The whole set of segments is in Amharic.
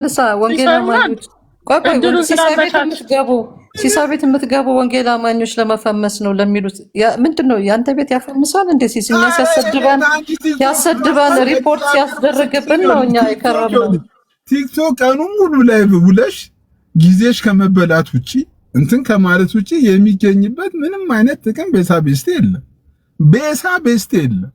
ለሳ ወንጌል አማኞች ቆይ ሲሳ ቤት የምትገቡ ወንጌል አማኞች ለመፈመስ ነው ለሚሉት ምንድነው ያንተ ቤት ያፈምሳል እንዴ? ሲስኛ ያሰድባል ሪፖርት ሲያስደርግብን ነው እኛ የከረምነው። ቲክቶክ ቀኑ ሙሉ ላይ ብለሽ ጊዜሽ ከመበላት ውጪ እንትን ከማለት ውጪ የሚገኝበት ምንም አይነት ጥቅም ቤሳ ቤስቴ የለም። ቤሳ ቤስቴ የለም።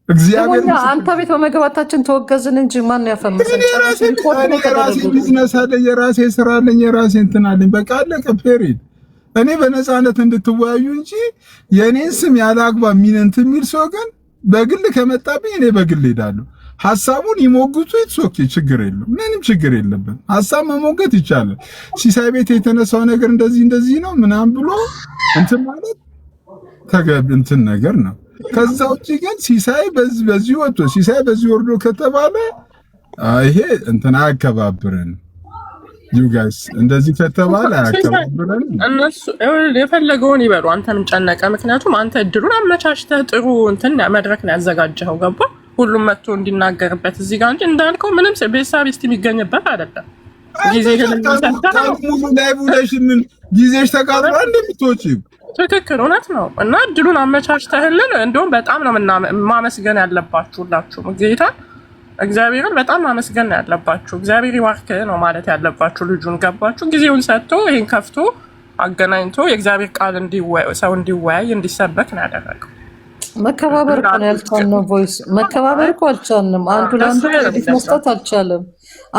እግዚአብሔር አንተ ቤት በመግባታችን ተወገዝን እንጂ ማን ያፈምሰን? የራሴ ቢዝነስ አለኝ፣ የራሴ ስራ አለኝ፣ የራሴ እንትን አለኝ። በቃ አለቀ ፔሪድ። እኔ በነፃነት እንድትወያዩ እንጂ የኔን ስም ያለ አግባብ የሚል ሰው ግን በግል ከመጣብኝ እኔ በግል ሄዳለሁ። ሐሳቡን ይሞግቱ ይትሶክ ችግር የለም፣ ምንም ችግር የለበት። ሐሳብ መሞገት ይቻላል። ሲሳይ ቤት የተነሳው ነገር እንደዚህ ነው ምናምን ብሎ እንትን ማለት ተገቢ እንትን ነገር ነው። ከዛ ውጪ ግን ሲሳይ በዚህ ወጥቶ ሲሳይ በዚህ ወርዶ ከተባለ ይሄ እንትን አያከባብረን። ዩ ጋይስ እንደዚህ ከተባለ አያከባብረን። እነሱ የፈለገውን ይበሉ፣ አንተንም ጨነቀ። ምክንያቱም አንተ እድሉን አመቻችተህ ጥሩ እንትን መድረክ ነው ያዘጋጀኸው። ገባ ሁሉም መጥቶ እንዲናገርበት እዚህ ጋር እንጂ እንዳልከው ምንም ቤሳቢስት የሚገኝበት አይደለም። ጊዜህን ሙሉ ላይ ቡለሽን ጊዜሽ ተቃጥሎ እንደምትወጪ ትክክል፣ እውነት ነው። እና እድሉን አመቻችተህልን እንደውም በጣም ነው ማመስገን ያለባችሁ ሁላችሁም። ጌታ እግዚአብሔርን በጣም ማመስገን ያለባችሁ። እግዚአብሔር ይባርክህ ነው ማለት ያለባችሁ። ልጁን ገባችሁ? ጊዜውን ሰጥቶ ይሄን ከፍቶ አገናኝቶ የእግዚአብሔር ቃል ሰው እንዲወያይ እንዲሰበክ ነው ያደረገው። መከባበር እኮ ነው ያልቻልነው። ቮይስ መከባበር እኮ አልቻልንም። አንዱ ለአንዱ ክሬዲት መስጠት አልቻለም።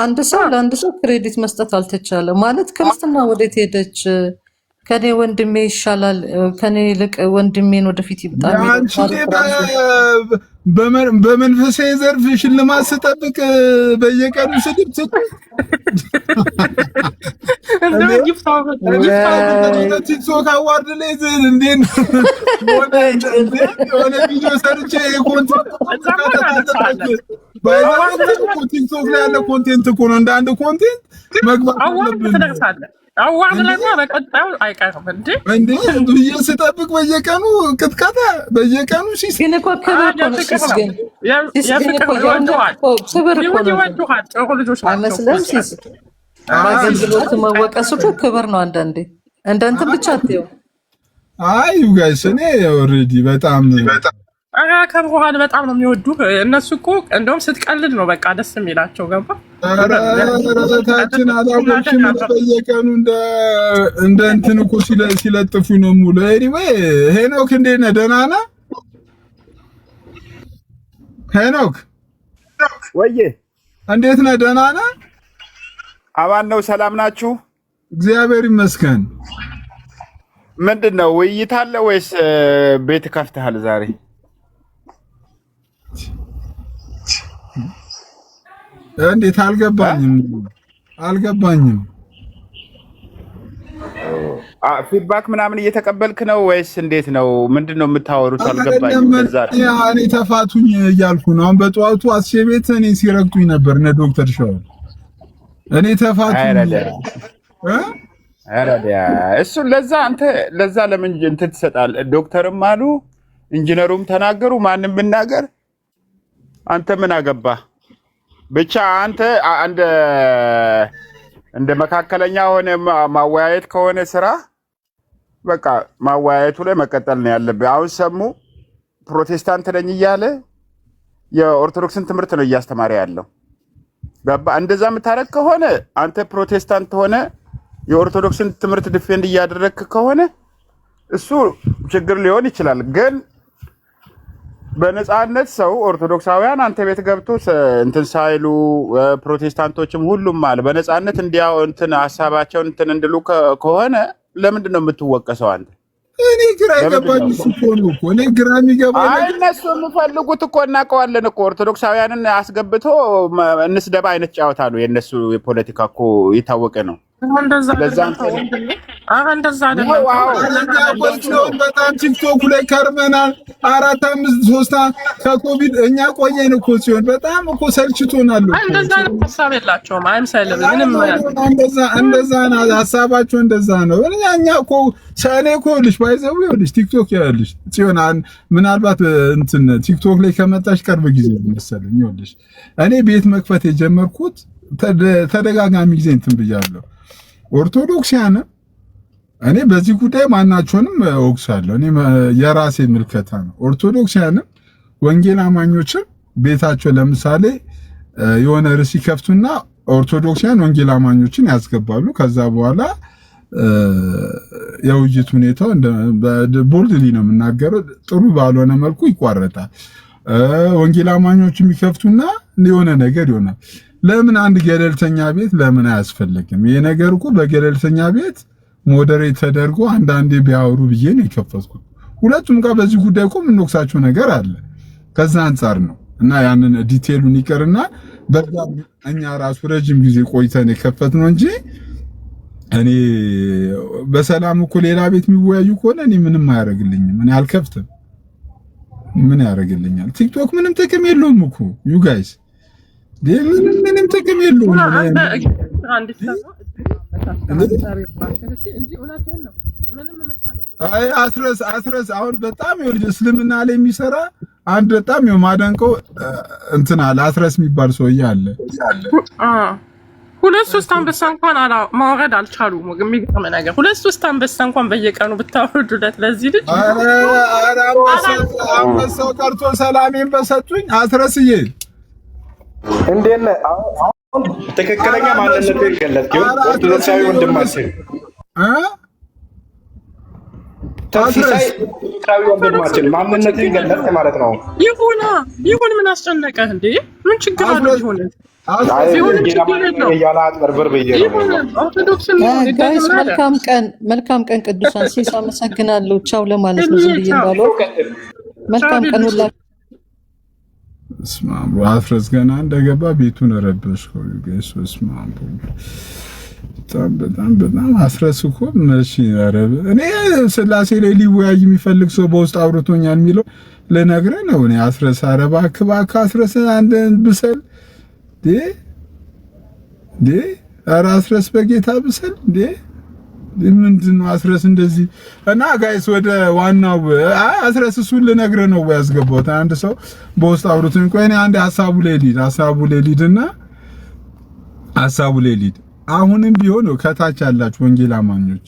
አንድ ሰው ለአንድ ሰው ክሬዲት መስጠት አልተቻለም። ማለት ክርስትና ወዴት ሄደች? ከኔ ወንድሜ ይሻላል፣ ከኔ ይልቅ ወንድሜን ወደፊት ይብጣል። በመንፈሳዊ ዘርፍ ሽልማት ስጠብቅ በየቀኑ ስድብ ቲክቶክ አዋርድ ላይ እንዴት የሆነ ቪዲዮ ሰርቼ ቲክቶክ ላይ ያለ ኮንቴንት እኮ ነው። እንደ አንድ ኮንቴንት መግባት አለብን። አዋርድ ላይ በቀጣዩ አይቀርም እንዴ ብዬ ስጠብቅ በየቀኑ ቅጥቃታ በየቀኑ ግን እኮ ክብር ጥሩ ልጆች አይመስልም? በአገልግሎት መወቀሱ እኮ ክብር ነው። አንዳንዴ እንደ እንትን ብቻ አትየው። አይ ዩ ጋይስ እኔ ኦልሬዲ በጣም ከበኋላ በጣም ነው የሚወዱ እነሱ እኮ እንደውም ስትቀልድ ነው በቃ ደስ የሚላቸው። ገባ ረታችን አላቦችን በየቀኑ እንደ እንትን እኮ ሲለጥፉ ነው ሙሉ። ኤኒዌይ ሄኖክ እንዴት ነህ? ደህና ነህ ሄኖክ? ወዬ እንዴት ነህ? ደህና ነህ? አማን ነው። ሰላም ናችሁ? እግዚአብሔር ይመስገን። ምንድን ነው ውይይት አለ ወይስ ቤት ከፍተሃል ዛሬ? እንዴት አልገባኝም። ፊድባክ ምናምን እየተቀበልክ ነው ወይስ እንዴት ነው? ምንድን ነው የምታወሩት? አልገባኝም። እኔ ተፋቱኝ እያልኩ ነው። አሁን በጠዋቱ አስሼ ቤት እኔ ሲረግጡኝ ነበር እነ ዶክተር ሸዋል። እኔ ተፋቱኝ እሱ ለዛ ለምን እንትን ትሰጣለህ? ዶክተርም አሉ ኢንጂነሩም ተናገሩ፣ ማንም ብናገር አንተ ምን አገባህ? ብቻ አንተ እንደ መካከለኛ ሆነ ማወያየት ከሆነ ስራ በቃ ማወያየቱ ላይ መቀጠል ነው ያለብህ። አሁን ሰሙ ፕሮቴስታንት ነኝ እያለ የኦርቶዶክስን ትምህርት ነው እያስተማረ ያለው። ገባ? እንደዛ የምታረግ ከሆነ አንተ ፕሮቴስታንት ሆነ የኦርቶዶክስን ትምህርት ዲፌንድ እያደረግክ ከሆነ እሱ ችግር ሊሆን ይችላል። ግን በነፃነት ሰው ኦርቶዶክሳውያን አንተ ቤት ገብቶ እንትን ሳይሉ ፕሮቴስታንቶችም ሁሉም አለ በነፃነት እንዲያው እንትን ሐሳባቸውን እንትን እንድሉ ከሆነ ለምንድን ነው የምትወቀሰው አንተ? እኔ ግራ ይገባኝ እኮ እኔ ግራ የሚገባኝ እነሱ የሚፈልጉት እኮ እናውቀዋለን እኮ ኦርቶዶክሳውያንን አስገብቶ እንስደባ አይነት ጨዋታ ነው የእነሱ የፖለቲካ እኮ የታወቀ ነው። በጣም ቲክቶክ ላይ ከርመናል። 4-5-3 ከኮቪድ እኛ ቆየን እኮ ሲሆን በጣም እኮ ሰልችቶናል። እንደዛ ነው ሀሳባቸው፣ እንደዛ ነው። እኛ እኮ ሰኔ እኮ ልጅ ባይዘው ይኸውልሽ ቲክቶክ ያለሽ ሲሆን ምናልባት እንትን ቲክቶክ ላይ ከመጣሽ ቅርብ ጊዜ መሰለኝ። ይኸውልሽ እኔ ቤት መክፈት የጀመርኩት ተደጋጋሚ ጊዜ እንትን ብያለሁ። ኦርቶዶክሲያን እኔ በዚህ ጉዳይ ማናቸውንም ወቅሳለሁ። እኔ የራሴ ምልከታ ነው። ኦርቶዶክሲያን ወንጌል አማኞችን ቤታቸው ለምሳሌ የሆነ ርዕስ ይከፍቱና ኦርቶዶክሲያን ወንጌል አማኞችን ያስገባሉ። ከዛ በኋላ የውይይት ሁኔታው ቦልድሊ ነው የምናገረው፣ ጥሩ ባልሆነ መልኩ ይቋረጣል። ወንጌል አማኞች የሚከፍቱና የሆነ ነገር ይሆናል። ለምን አንድ ገለልተኛ ቤት ለምን አያስፈልግም? ይሄ ነገር እኮ በገለልተኛ ቤት ሞዴሬት ተደርጎ አንዳንዴ ቢያወሩ ብዬ ነው የከፈትኩት። ሁለቱም ጋር በዚህ ጉዳይ እኮ የምንወቅሳቸው ነገር አለ። ከዛ አንጻር ነው እና ያንን ዲቴሉን ይቀርና በዛ እኛ ራሱ ረጅም ጊዜ ቆይተን የከፈትነው እንጂ እኔ በሰላም እኮ ሌላ ቤት የሚወያዩ ከሆነ እኔ ምንም አያደርግልኝም። እኔ አልከፍትም። ምን ያደርግልኛል? ቲክቶክ ምንም ጥቅም የለውም እኮ ዩ ጋይስ ምንም ጥቅም የለውም። አይ አስረስ አሁን በጣም ይወልድ እስልምና ላይ የሚሰራ አንድ በጣም የማደንቀው እንትን አለ። አስረስ የሚባል ሰውዬ አለ። ሁለት ሶስት አንበሳ እንኳን ማውረድ አልቻሉም። የሚገርም ነገር ሁለት ሶስት አንበሳ እንኳን በየቀኑ ብታወርዱለት ለዚህ ልጅ አንበሳው ቀርቶ ሰላሜን በሰጡኝ። አስረስዬ እንዴት ነህ? አሁን ትክክለኛ ማንነቱ ይገለጥ ይሁን ኦርቶዶክሳዊ ወንድማችን ተሲሳይ ኦርቶዶክሳዊ ወንድማችን ማንነቱ ይገለጥ ማለት ነው። ይሁን ምን አስጨነቀህ እንዴ? ምን ችግር አለው? ጋይስ መልካም ቀን ቅዱሳን ሲስ አመሰግናለሁ። ቻው ለማለት ነው ዝም ብዬ እንዳለው። መልካም ቀን ሁላችሁ። እስማም አፍረስ ገና እንደገባ ቤቱን ረበሽከው ጋይስ። እስማም በጣም አስረስ እኮ መቼ አረብ እኔ ስላሴ ላይ ሊወያይ የሚፈልግ ሰው በውስጥ አውርቶኛል የሚለው ለነግረህ ነው። እኔ አስረስ አረባ አክባካ አስረስ አንድ ብሰል ኧረ አስረስ በጌታ ብሰል ምንድን ነው አስረስ እንደዚህ እና ጋይስ ወደ ዋናው አስረስ እሱን ልነግርህ ነው ያስገባሁት። አንድ ሰው በውስጥ አውርቶኝ ቆይ እኔ አንድ ሐሳቡ ላይ ሊድ አሁንም ቢሆን ከታች ያላችሁ ወንጌል አማኞች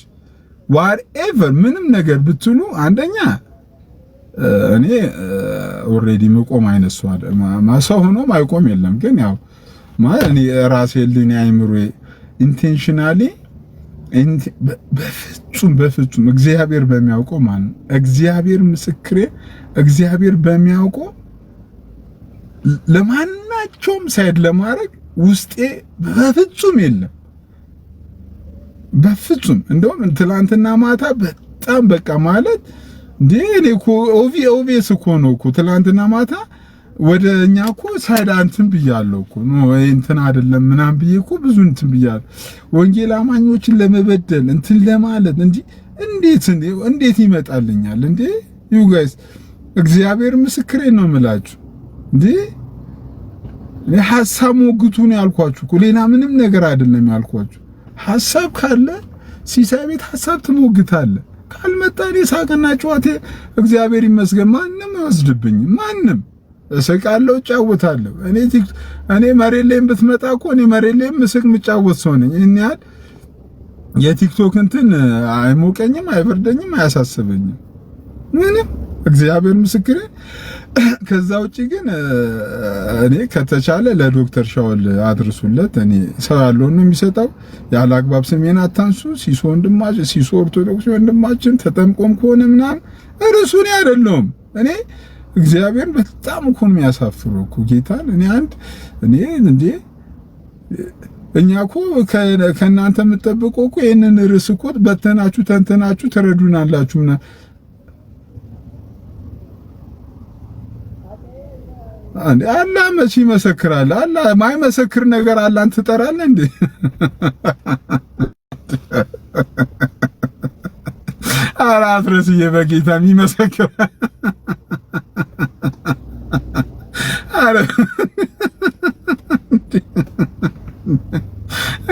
whatever ምንም ነገር ብትሉ አንደኛ እኔ ኦሬዲ መቆም አይነት ሰው ሆኖ ማይቆም የለም። ግን ያው ማለት እኔ ራሴ ልኝ አይምሮ ኢንቴንሽናሊ በፍጹም እግዚአብሔር በሚያውቀው ማለት እግዚአብሔር ምስክሬ እግዚአብሔር በሚያውቀው ለማናቸውም ሳይድ ለማድረግ ውስጤ በፍጹም የለም። በፍጹም እንደውም ትላንትና ማታ በጣም በቃ ማለት እኔ እኮ ኦቪየስ እኮ ነው እኮ ትላንትና ማታ ወደኛ እኮ ሳይድ አንተም ብያለሁ እኮ ነው እንትን አይደለም ምናምን ብዬ እኮ ብዙ እንትን ብያለሁ። ወንጌል አማኞችን ለመበደል እንትን ለማለት እንዴት ይመጣልኛል እንዴ? ዩ ጋይስ እግዚአብሔር ምስክሬ ነው የምላችሁ ሐሳብ ሞግቱን ያልኳችሁ እኮ ሌላ ምንም ነገር አይደለም ያልኳችሁ። ሐሳብ ካለ ሲሳይ ቤት ሐሳብ ትሞግታለህ። ካልመጣኔ ሳቅና ጨዋታ እግዚአብሔር ይመስገን ማንም አይወስድብኝም። ማንም እስቃለሁ፣ እጫወታለሁ። እኔ መሬት ላይ ብትመጣ እኮ እኔ መሬት ላይ ምስቅ ምጫወት ሰው ነኝ። እኔ ያህል የቲክቶክ እንትን አይሞቀኝም፣ አይበርደኝም፣ አያሳስበኝም ምንም እግዚአብሔር ምስክሬ። ከዛ ውጪ ግን እኔ ከተቻለ ለዶክተር ሻውል አድርሱለት። እኔ ሰው ያለውን ነው የሚሰጠው። ያለ አግባብ ስሜን አታንሱ። ሲሶ ኦርቶዶክስ ወንድማችን ተጠምቆም ከሆነ ምናምን እርሱ እኔ አይደለሁም። እኔ እግዚአብሔር በጣም እኮ ነው የሚያሳፍረው እኮ ጌታን። እኛ እኮ ከእናንተ የምትጠብቀው እኮ ይሄንን ርዕስ እኮ በተናችሁ ተንተናችሁ ተረዱናላችሁና አላህ መቼ ይመሰክራል? አላህ ማይመሰክር ነገር አላህን ትጠራለህ እንዴ? ኧረ አስረስዬ በጌታ የሚመሰክር ኧረ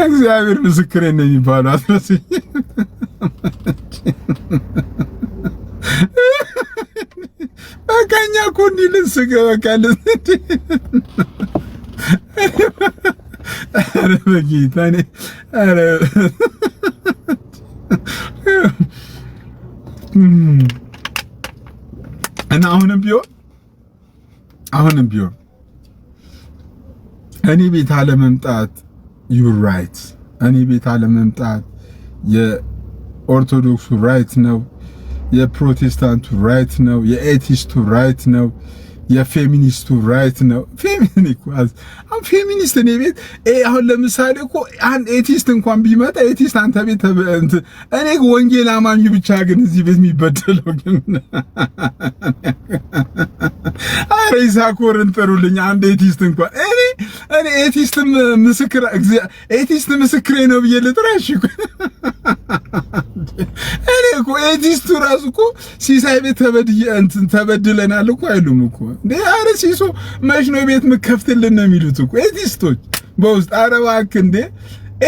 እግዚአብሔር ምስክሬ ነው የሚባለው አስረስዬ በቃኛ እኮ እንዲህ ልንስቅ በቃ ኧረ በጌታ እኔ ኧረ እና አሁንም ቢሆን እኔ ቤት አለመምጣት ዩ ራይት። እኔ ቤት አለመምጣት የኦርቶዶክሱ ራይት ነው፣ የፕሮቴስታንቱ ራይት ነው፣ የኤቲስቱ ራይት ነው፣ የፌሚኒስቱ ራይት ነው። ፌሚኒስት እኔ ቤት አሁን ለምሳሌ እኮ አንድ ኤቲስት እንኳን ቢመጣ ኤቲስት አንተ ቤት እኔ ወንጌል አማኙ ብቻ ግን እዚህ ቤት የሚበደለው ግን አረ ይሳኮርን ጥሩልኝ አንድ ኤቲስት እንኳን እኔ ኤቲስት ምስክሬ ነው ብዬ ልጥራሽ እኮ እኔ እኮ ኤቲስቱ ራሱ እኮ ሲሳይ ቤት ተበድለናል እኮ አይሉም እኮ እንዴ። አረ ሲሶ መች ነው ቤት ምከፍትልን ነው የሚሉት እኮ ኤቲስቶች በውስጥ። አረ እባክህ እንዴ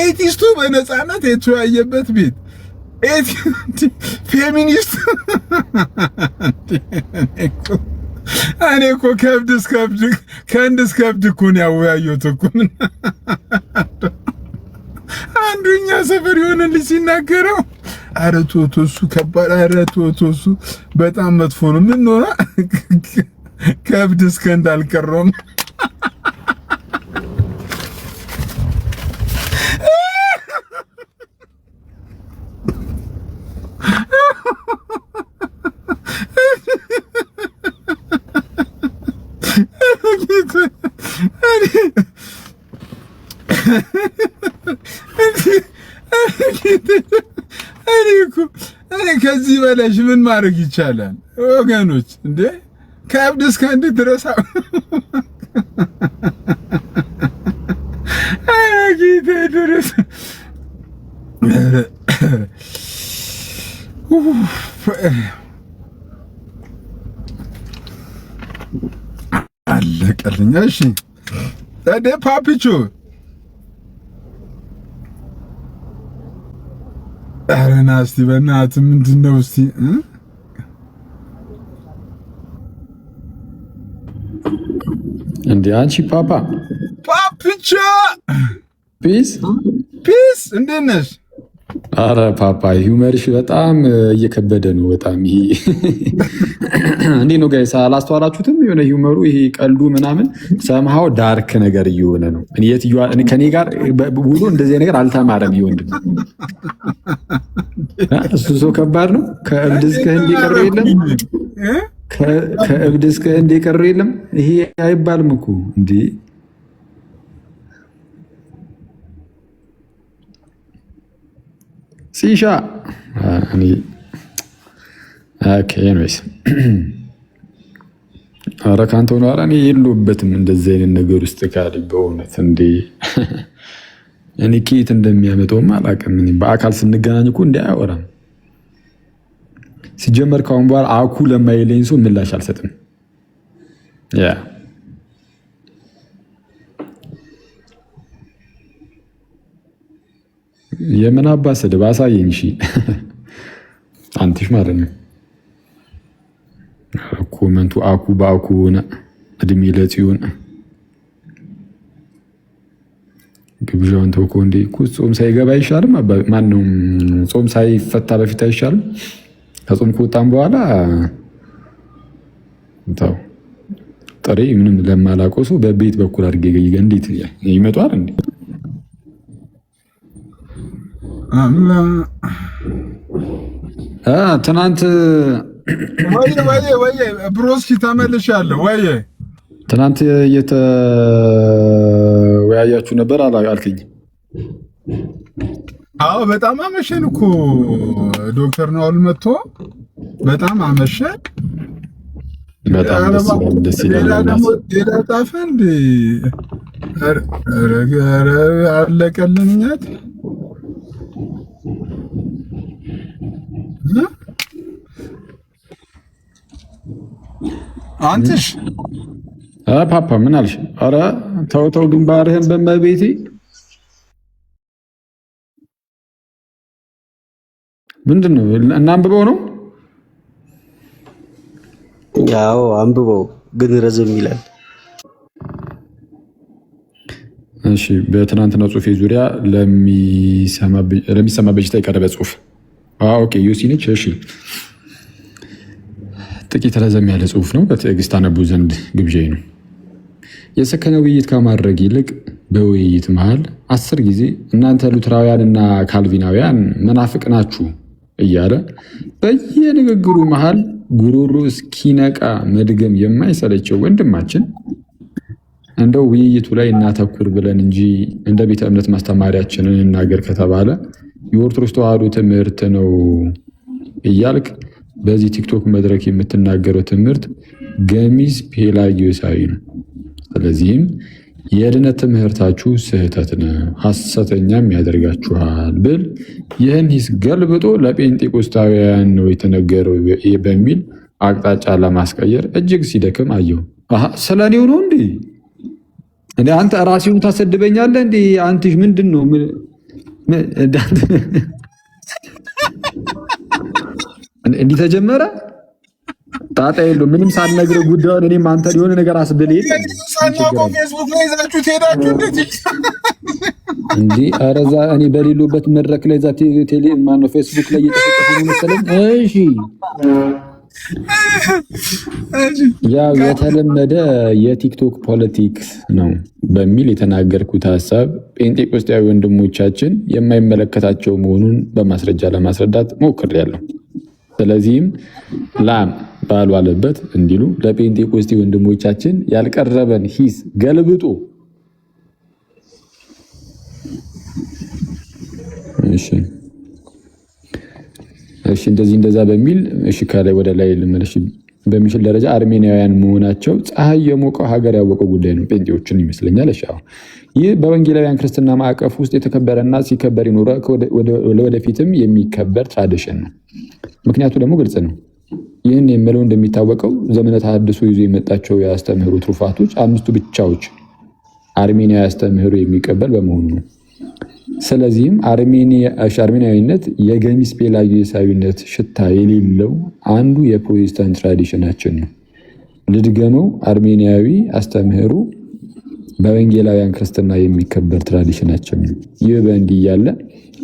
ኤቲስቱ በነፃነት የተወያየበት ቤት ፌሚኒስት እኔ እኮ ከእብድ እስከ እብድ እኮ ነው ያወያየሁት እኮ። አንዱኛ ሰፈር የሆነ ልጅ ሲናገረው አረ ቶቶሱ ከባድ፣ አረ ቶቶሱ በጣም መጥፎ ነው። ምን ሆነ ከእብድ እስከ እንዳልቀረውም እኔ ከዚህ በላሽ ምን ማድረግ ይቻላል ወገኖች? እንዴ ከእብድ እስከ እንዴት ድረስ ጌታ ድረስ አለቀልኝ። እሺ ታዲያ ፓፒቾ ኧረ ና እስቲ በእናትህ ምንድን ነው እስቲ እንዴ አንቺ ፓፒቾ ፒስ እንዴት ነሽ? አረ ፓፓ ሂውመርሽ በጣም እየከበደ ነው። በጣም ይሄ እንዴ ነው ጋይስ፣ አላስተዋላችሁትም? የሆነ ሂውመሩ ይሄ ቀልዱ ምናምን ሰምሃው ዳርክ ነገር እየሆነ ነው። እኔ ከኔ ጋር ውሎ እንደዚህ ነገር አልተማረም። ይወንድ እሱ ሰው ከባድ ነው። ከእብድ እስከ ህንድ የቀረ የለም። ከእብድ እስከ ህንድ የቀረ የለም። ይሄ አይባልም እኮ እንዴ። ሲሻ ኦኬ ኧረ ከአንተ ሆነ ኧረ እኔ የለሁበትም እንደዚህ አይነት ነገር ውስጥ ካለ በእውነት እንዴ እኔ ከየት እንደሚያመጣውም አላውቅም። በአካል ስንገናኝ እኮ እንዲህ አያወራም። ሲጀመር ካሁን በኋላ አኩ ለማይለኝ ሰው ምላሽ አልሰጥም። ያ የምን አባ ስድብ አሳየኝ። እሺ አንተሽ ማለት ነው። ኮመንቱ አኩ በአኩ ሆነ። እድሜ ለጽዮን ግብዣውን ተውኮ እንዴ ጾም ሳይገባ አይሻልም? ማነው ጾም ሳይፈታ በፊት አይሻልም? ከጾም ከወጣም በኋላ ታው ጥሬ ምንም ለማላውቀው ሰው በቤት በኩል አድርጌ እንዴት ይመጣል እንዴ? ትናንት ወይ ብሮስኪ ተመልሻለሁ። ወይ ትናንት እየተወያያችሁ ነበር አልከኝ? አዎ በጣም አመሸን እኮ ዶክተር ናኦል መጥቶ በጣም አመሸን። በጣም ደስ ይላል። ሌላ ጣፈ እንደ አለቀልኛት። አንተሽ ፓፓ ምን አልሽ? ኧረ ተው ተው ግንባርህን በመቤቴ ምንድን ነው? እናንብበው ነው? ያው አንብበው ግን ረዘም ይላል። እሺ በትናንትና ጽሁፌ ዙሪያ ለሚሰማ በጅታ የቀረበ ጽሁፍ ኦኬ ዩሲ ነች። እሺ ጥቂት ረዘም ያለ ጽሁፍ ነው። በትዕግስት አነቡ ዘንድ ግብዣዬ ነው። የሰከነ ውይይት ከማድረግ ይልቅ በውይይት መሃል 10 ጊዜ እናንተ ሉትራውያንና ካልቪናውያን መናፍቅ ናችሁ እያለ በየንግግሩ መሃል ጉሮሮ እስኪነቃ መድገም የማይሰለቸው ወንድማችን እንደው ውይይቱ ላይ እናተኩር ብለን እንጂ እንደ ቤተ እምነት ማስተማሪያችንን እናገር ከተባለ የኦርቶዶክስ ተዋሕዶ ትምህርት ነው እያልክ በዚህ ቲክቶክ መድረክ የምትናገረው ትምህርት ገሚስ ፔላጊዮሳዊ ነው። ስለዚህም የድነት ትምህርታችሁ ስህተት ነው፣ ሐሰተኛም ያደርጋችኋል ብል ይህን ሂስ ገልብጦ ለጴንጤቆስታውያን ነው የተነገረው በሚል አቅጣጫ ለማስቀየር እጅግ ሲደክም አየው። ስለ እኔው ነው እንዴ? አንተ ራስህን ታሰድበኛለህ እንዴ? አንተሽ ምንድን ነው? እንዲህ ተጀመረ። ጣጣ የለው ምንም ሳልነግርህ ጉዳዩን እኔም አንተ የሆነ ነገር አስብል የለም እንዴ? ኧረ እዛ እኔ በሌሉበት መድረክ ላይ እዛ ቴሌ ማነው ፌስቡክ ላይ እየተሰጠፈ ነው መሰለኝ። እሺ ያው የተለመደ የቲክቶክ ፖለቲክስ ነው በሚል የተናገርኩት ሀሳብ ጴንጤቆስጣዊ ወንድሞቻችን የማይመለከታቸው መሆኑን በማስረጃ ለማስረዳት ሞክሬያለሁ። ስለዚህም ላም ባልዋለበት እንዲሉ ለጴንጤቆስጤ ወንድሞቻችን ያልቀረበን ሂስ ገልብጦ እሺ እንደዚህ እንደዛ በሚል እሺ ከላይ ወደ ላይ ልመለሽ በሚችል ደረጃ አርሜኒያውያን መሆናቸው ፀሐይ የሞቀው ሀገር ያወቀው ጉዳይ ነው። ጴንጤዎችን ይመስለኛል። እሺ ይህ በወንጌላውያን ክርስትና ማዕቀፍ ውስጥ የተከበረና ሲከበር ይኖረ ለወደፊትም የሚከበር ትራዲሽን ነው። ምክንያቱ ደግሞ ግልጽ ነው። ይህን የምለው እንደሚታወቀው ዘመነ ተሐድሶ ይዞ የመጣቸው የአስተምህሮ ትሩፋቶች 5ቱ ብቻዎች አርሜኒያ ያስተምህሩ የሚቀበል በመሆኑ ነው። ስለዚህም አርሜኒያዊነት የገሚስ ፔላጊዮሳዊነት ሽታ የሌለው አንዱ የፕሮቴስታንት ትራዲሽናችን ነው። ልድገመው፣ አርሜኒያዊ አስተምህሩ በወንጌላውያን ክርስትና የሚከበር ትራዲሽናችን ነው። ይህ በእንዲህ እያለ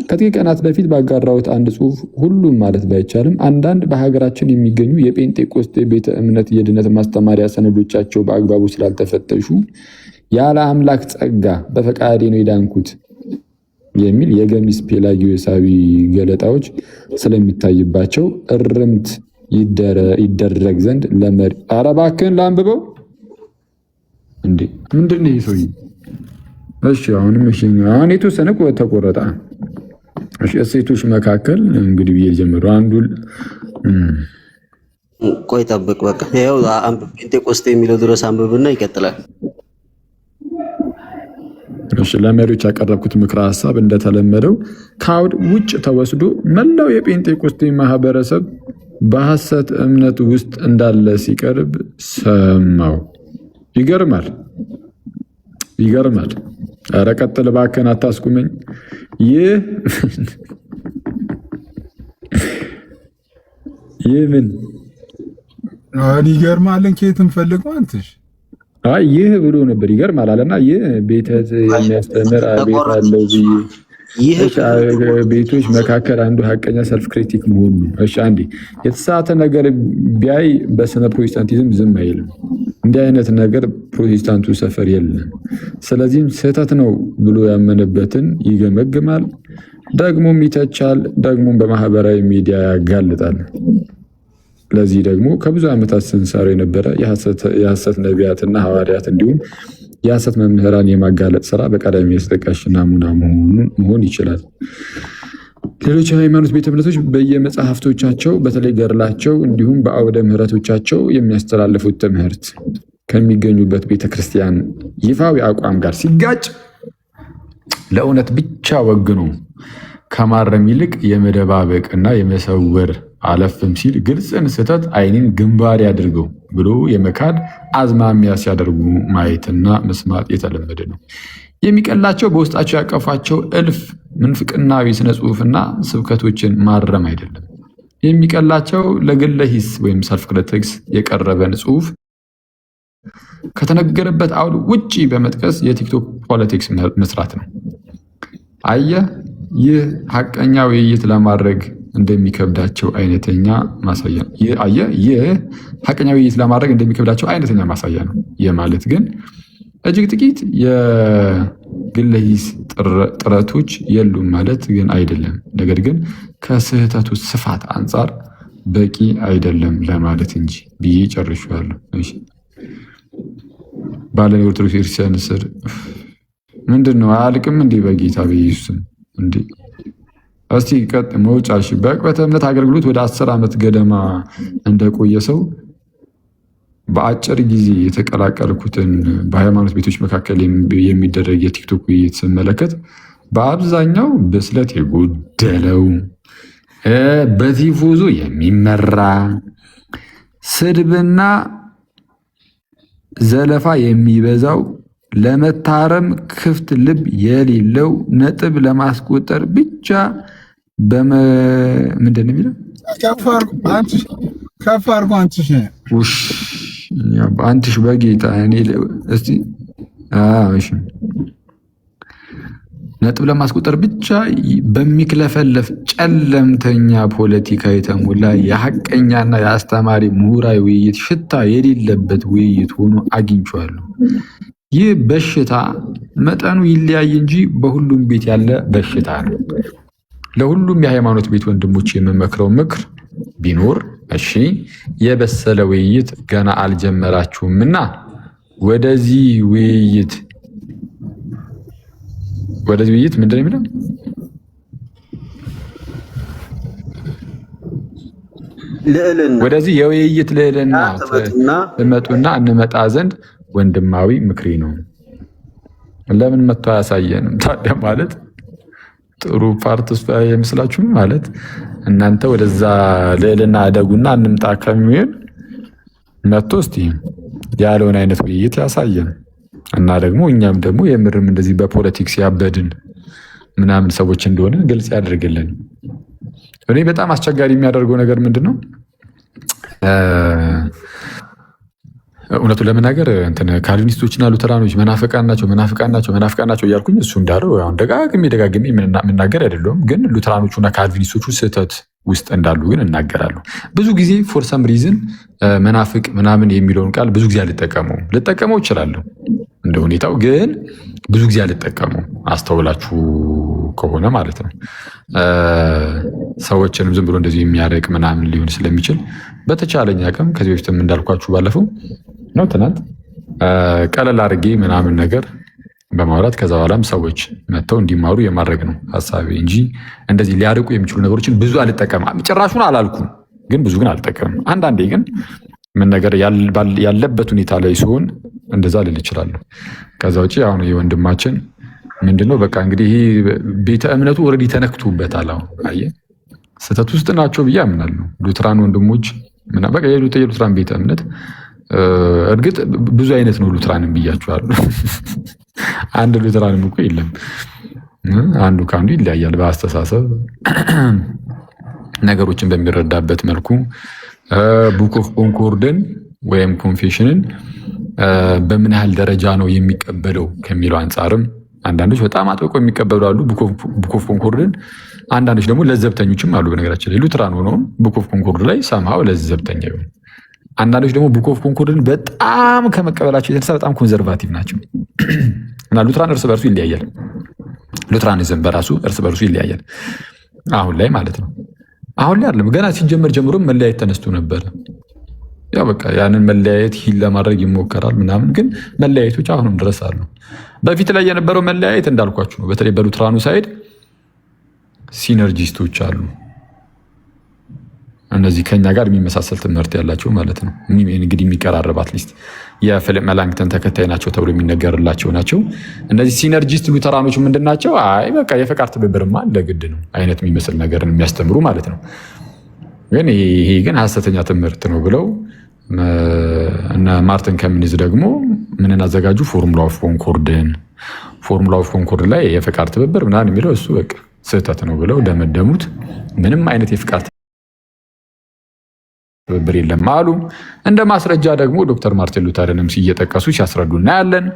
ከጥቂት ቀናት በፊት ባጋራሁት አንድ ጽሁፍ ሁሉም ማለት ባይቻልም አንዳንድ በሀገራችን የሚገኙ የጴንጤቆስጤ ቤተ እምነት የድነት ማስተማሪያ ሰነዶቻቸው በአግባቡ ስላልተፈተሹ ያለ አምላክ ጸጋ በፈቃዴ ነው የዳንኩት የሚል የገሚስ ፔላጊዮሳዊ ገለጣዎች ስለሚታይባቸው እርምት ይደረግ ዘንድ ለመሪ ኧረ እባክህን ላንብበው እንዴ! ምንድን ነው ይህ ሰውዬ? እሺ አሁን የተወሰነ ተቆረጠ። እሴቶች መካከል እንግዲህ ብዬ ጀምሮ አንዱ ቆይ ጠብቅ፣ በቃ ይኸው አንብብ። ጴንጤቆስጤ የሚለው ድረስ አንብብና ይቀጥላል። እሺ ለመሪዎች ያቀረብኩት ምክረ ሀሳብ እንደተለመደው ከአውድ ውጭ ተወስዶ መላው የጴንጤቆስጤ ማህበረሰብ በሐሰት እምነት ውስጥ እንዳለ ሲቀርብ ሰማው። ይገርማል። ኧረ ቀጥል እባክህን አታስቁመኝ። ይህ ምን ይገርማልን? ከየትም ፈልገው አንተሽ ይህ ብሎ ነበር ይገርማል አለና ይህ ቤተት የሚያስተምር ቤት አለው ቤቶች መካከል አንዱ ሀቀኛ ሰልፍ ክሪቲክ መሆኑ ነው። እሺ አንዴ የተሳተ ነገር ቢያይ በስነ ፕሮቴስታንቲዝም ዝም አይልም። እንዲህ አይነት ነገር ፕሮቴስታንቱ ሰፈር የለም። ስለዚህም ስህተት ነው ብሎ ያመነበትን ይገመግማል፣ ደግሞም ይተቻል፣ ደግሞም በማህበራዊ ሚዲያ ያጋልጣል። ለዚህ ደግሞ ከብዙ ዓመታት ስንሰራው የነበረ የሐሰት ነቢያትና ሐዋርያት እንዲሁም የሐሰት መምህራን የማጋለጥ ስራ በቀዳሚ ተጠቃሽ ናሙና መሆን ይችላል። ሌሎች የሃይማኖት ቤተ እምነቶች በየመጽሐፍቶቻቸው በተለይ ገድላቸው እንዲሁም በአውደ ምሕረቶቻቸው የሚያስተላልፉት ትምህርት ከሚገኙበት ቤተክርስቲያን ይፋዊ አቋም ጋር ሲጋጭ ለእውነት ብቻ ወግኖ ከማረም ይልቅ የመደባበቅና የመሰወር አለፍም ሲል ግልጽን ስህተት ዓይንን ግንባር ያድርገው ብሎ የመካድ አዝማሚያ ሲያደርጉ ማየትና መስማት የተለመደ ነው። የሚቀላቸው በውስጣቸው ያቀፏቸው እልፍ ምንፍቅናዊ ስነ ጽሁፍና ስብከቶችን ማረም አይደለም። የሚቀላቸው ለግለ ሂስ ወይም ሰልፍ ክሪቲክስ የቀረበን ጽሁፍ ከተነገረበት አውድ ውጪ በመጥቀስ የቲክቶክ ፖለቲክስ መስራት ነው። አየህ፣ ይህ ሐቀኛ ውይይት ለማድረግ እንደሚከብዳቸው አይነተኛ ማሳያ ነው። ይህ ሐቀኛ ውይይት ለማድረግ እንደሚከብዳቸው አይነተኛ ማሳያ ነው። ይህ ማለት ግን እጅግ ጥቂት የግለ ሂስ ጥረቶች የሉም ማለት ግን አይደለም። ነገር ግን ከስህተቱ ስፋት አንጻር በቂ አይደለም ለማለት እንጂ ብዬ ጨርሻለሁ። ባለን የኦርቶዶክስ ክርስቲያን ስር ምንድን ነው አያልቅም እንዴ? በጌታ በኢየሱስም እንዴ! እስቲ ቀጥ መውጫሽ በዕቅበተ እምነት አገልግሎት ወደ 10 ዓመት ገደማ እንደቆየ ሰው በአጭር ጊዜ የተቀላቀልኩትን በሃይማኖት ቤቶች መካከል የሚደረግ የቲክቶክ ውይይት ስመለከት በአብዛኛው ብስለት የጎደለው በቲፎዞ የሚመራ ስድብና ዘለፋ የሚበዛው ለመታረም ክፍት ልብ የሌለው ነጥብ ለማስቆጠር ብቻ ምንድን ነው የሚለው? ከፍ አድርጎ አንትሽ በጌታ እስቲ ነጥብ ለማስቆጠር ብቻ በሚክለፈለፍ ጨለምተኛ ፖለቲካ የተሞላ የሐቀኛና የአስተማሪ ምሁራዊ ውይይት ሽታ የሌለበት ውይይት ሆኖ አግኝቼዋለሁ። ይህ በሽታ መጠኑ ይለያይ እንጂ በሁሉም ቤት ያለ በሽታ ነው። ለሁሉም የሃይማኖት ቤት ወንድሞች የምመክረው ምክር ቢኖር እሺ፣ የበሰለ ውይይት ገና አልጀመራችሁምና ወደዚህ ውይይት ምንድን ነው የሚለው? ወደዚህ የውይይት ልዕልና ትመጡና እንመጣ ዘንድ ወንድማዊ ምክሬ ነው። ለምን መጥቶ አያሳየንም ታዲያ? ማለት ጥሩ ፓርት ውስጥ አይመስላችሁም? ማለት እናንተ ወደዛ ልዕልና አደጉና እንምጣ ከሚሆን መጥቶ እስቲ ያለውን አይነት ውይይት ያሳየን እና ደግሞ እኛም ደግሞ የምርም እንደዚህ በፖለቲክስ ያበድን ምናምን ሰዎች እንደሆነ ግልጽ ያደርግልን። እኔ በጣም አስቸጋሪ የሚያደርገው ነገር ምንድን ነው? እውነቱን ለመናገር ካልቪኒስቶችና ሉተራኖች መናፍቃን ናቸው እያልኩኝ እሱ እንዳለው ደጋግሜ የምናገር አይደለሁም። ግን ሉተራኖቹና ካልቪኒስቶቹ ስህተት ውስጥ እንዳሉ ግን እናገራለሁ። ብዙ ጊዜ ፎር ሰም ሪዝን መናፍቅ ምናምን የሚለውን ቃል ብዙ ጊዜ ልጠቀመው እችላለሁ እንደ ሁኔታው፣ ግን ብዙ ጊዜ አልጠቀመው። አስተውላችሁ ከሆነ ማለት ነው። ሰዎችንም ዝም ብሎ እንደዚህ የሚያደርግ ምናምን ሊሆን ስለሚችል በተቻለኝ አቅም ከዚህ በፊትም እንዳልኳችሁ ባለፈው ነው ትናንት ቀለል አድርጌ ምናምን ነገር በማውራት ከዛ በኋላም ሰዎች መጥተው እንዲማሩ የማድረግ ነው ሀሳቤ እንጂ እንደዚህ ሊያርቁ የሚችሉ ነገሮችን ብዙ አልጠቀምም። ጭራሹን አላልኩም፣ ግን ብዙ ግን አልጠቀምም። አንዳንዴ ግን ምን ነገር ያለበት ሁኔታ ላይ ሲሆን እንደዛ ልል እችላለሁ። ከዛ ውጭ አሁን የወንድማችን ምንድነው በቃ እንግዲህ ቤተ እምነቱ ኦልሬዲ ተነክቶበታል። አሁን አየህ ስህተት ውስጥ ናቸው ብዬ አምናለሁ። ሉትራን ወንድሞች በቃ የሉትራን ቤተ እምነት እርግጥ ብዙ አይነት ነው ሉትራንም ብያቸዋለሁ። አንድ ሉትራንም እኮ የለም። አንዱ ከአንዱ ይለያያል በአስተሳሰብ ነገሮችን በሚረዳበት መልኩ። ቡክ ኦፍ ኮንኮርድን ወይም ኮንፌሽንን በምን ያህል ደረጃ ነው የሚቀበለው ከሚለው አንጻርም አንዳንዶች በጣም አጥብቀው የሚቀበሉ አሉ ቡክ ኦፍ ኮንኮርድን። አንዳንዶች ደግሞ ለዘብተኞችም አሉ። በነገራችን ላይ ሉትራን ሆነውም ቡክ ኦፍ ኮንኮርድ ላይ ሰምሃው ለዘብተኛ ይሆን። አንዳንዶች ደግሞ ቡክ ኦፍ ኮንኮርድን በጣም ከመቀበላቸው የተነሳ በጣም ኮንዘርቫቲቭ ናቸው እና ሉትራን እርስ በርሱ ይለያያል። ሉትራኒዝም በራሱ እርስ በርሱ ይለያያል። አሁን ላይ ማለት ነው። አሁን ላይ አይደለም፣ ገና ሲጀመር ጀምሮ መለያየት ተነስቶ ነበረ። ያው በቃ ያንን መለያየት ሂል ለማድረግ ይሞከራል ምናምን፣ ግን መለያየቶች አሁንም ድረስ አሉ። በፊት ላይ የነበረው መለያየት እንዳልኳችሁ ነው። በተለይ በሉትራኑ ሳይድ ሲነርጂስቶች አሉ። እነዚህ ከኛ ጋር የሚመሳሰል ትምህርት ያላቸው ማለት ነው። እንግዲህ የሚቀራረብ አትሊስት የፊሊፕ መላንክተን ተከታይ ናቸው ተብሎ የሚነገርላቸው ናቸው። እነዚህ ሲነርጂስት ሉተራኖች ምንድን ናቸው? አይ በቃ የፈቃድ ትብብርማ ለግድ ነው አይነት የሚመስል ነገርን የሚያስተምሩ ማለት ነው። ግን ይሄ ግን ሐሰተኛ ትምህርት ነው ብለው እነ ማርቲን ከሚኒዝ ደግሞ ምንን አዘጋጁ? ፎርሙላ ኦፍ ኮንኮርድ ላይ የፈቃድ ትብብር ምናምን የሚለው እሱ በቃ ስህተት ነው ብለው ደመደሙት። ምንም አይነት የፈቃድ ትብብር የለም አሉ። እንደ ማስረጃ ደግሞ ዶክተር ማርቲን ሉተርንም እየጠቀሱ ሲያስረዱ እናያለን።